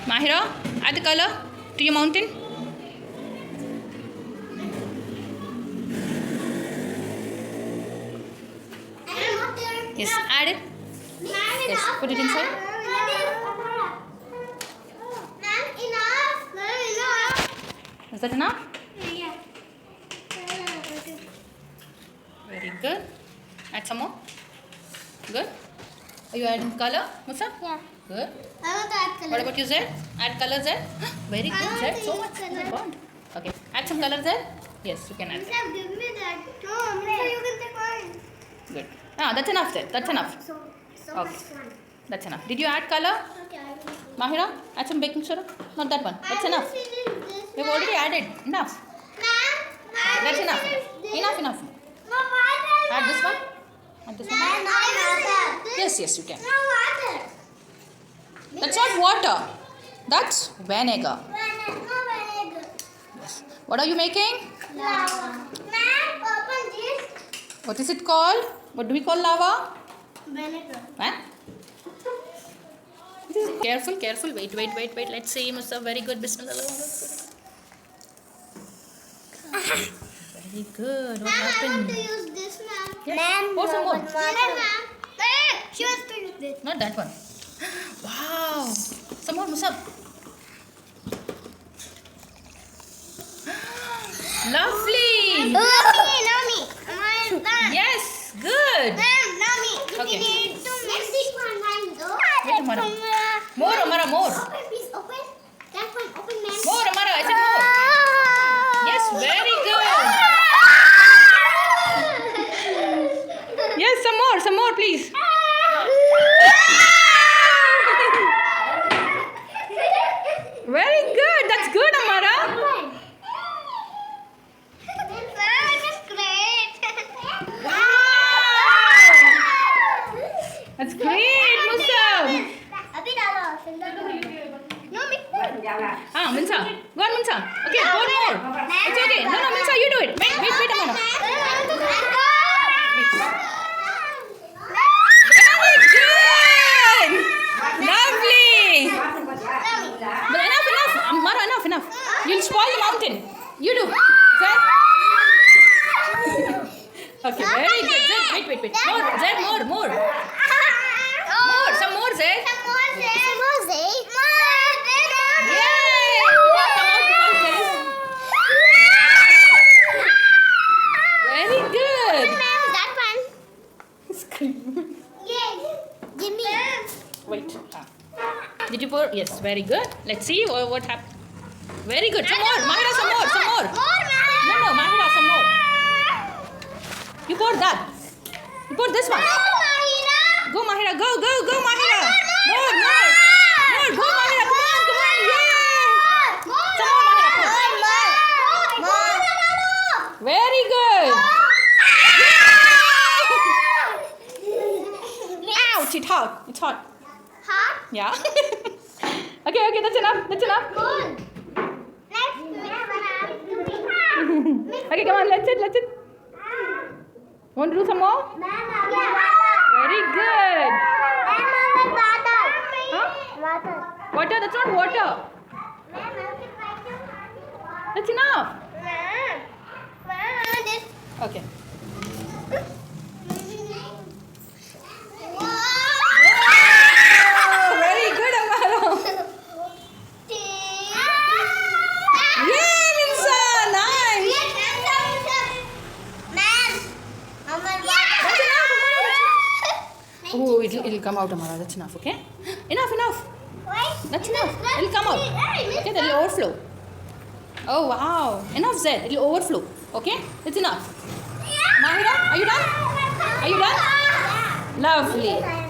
Mahira, add the color to your mountain. Yes, add it. Yes, put it inside. Is that enough? Very good. Add some more. Good. Are you adding color, Musa? Yeah. Good. I want to add color. What about you, Zed? Add color, Zed. Very good, Zed. So much. Oh my God. Okay. Add some color, Zed. Yes, you can add. Give me that. No, you can take mine. Good. Ah, that's enough, Zed. That's enough. So Okay. much fun. That's enough. Did you add color? Okay, I will. Mahira, add some baking soda. Not that one. That's enough. You've already added. Enough. That's enough. Enough. Add this one. Add this one. Yes, you can. No water. That's not water. That's vinegar. No vinegar. Yes. What are you making? Lava. Ma'am, open this. What is it called? What do we call lava? Vinegar. Huh? Careful. Wait. Let's see, Musa. Very good. Bismillah. Very good. What Ma'am, I want happened? to use this, ma'am. Yes. Ma'am, Pour some more. Ma'am. Hey, she wants to use this. Not that one. Wow. Some more, Musa. Lovely. No me. Mine is done. Yes. Good. Ma'am, now me. Okay. You need to mix this one, ma'am. Wait, Amara. More, Amara, more. Open, please, open. That one, open, ma'am. More, Amara. I said more. Yes, very good. Yes, some more, please. Very good. That's good, Amara. That's great, Musa. Ah, Minsa. Go on, Minsa. Okay, pour more. It's okay. No, Minsa, you do it. Wait, Amara. Very good. Lovely. But enough. Amara, enough. You'll spoil the mountain. You do. Zed. Okay, very good. Zed, wait. More. More. Some more, Zed. Yay! Come on, because very good. Wait. Did you pour? Yes, very good. Let's see what happened. Very good. Some more. Mahira, some more. No, Mahira, some more. You pour that. You pour this one. Go, Mahira. Go, Mahira. More. Go, Mahira. Come on. Yeah. Some more, Mahira. Very good. Ouch, it's hot. Yeah. Okay, that's enough. Okay, come on, let's it. Want to do some more? Very good. Huh? Water? That's not water. That's enough. Okay. Very good, Amara. Yeah, Minsa, nice. Oh, it'll come out, Amara. That's enough, okay? Enough. That's enough. It'll come out. Okay, that'll overflow. Oh, wow. Enough, Zed. It'll overflow. Okay? That's enough. Mahira, are you done? Lovely.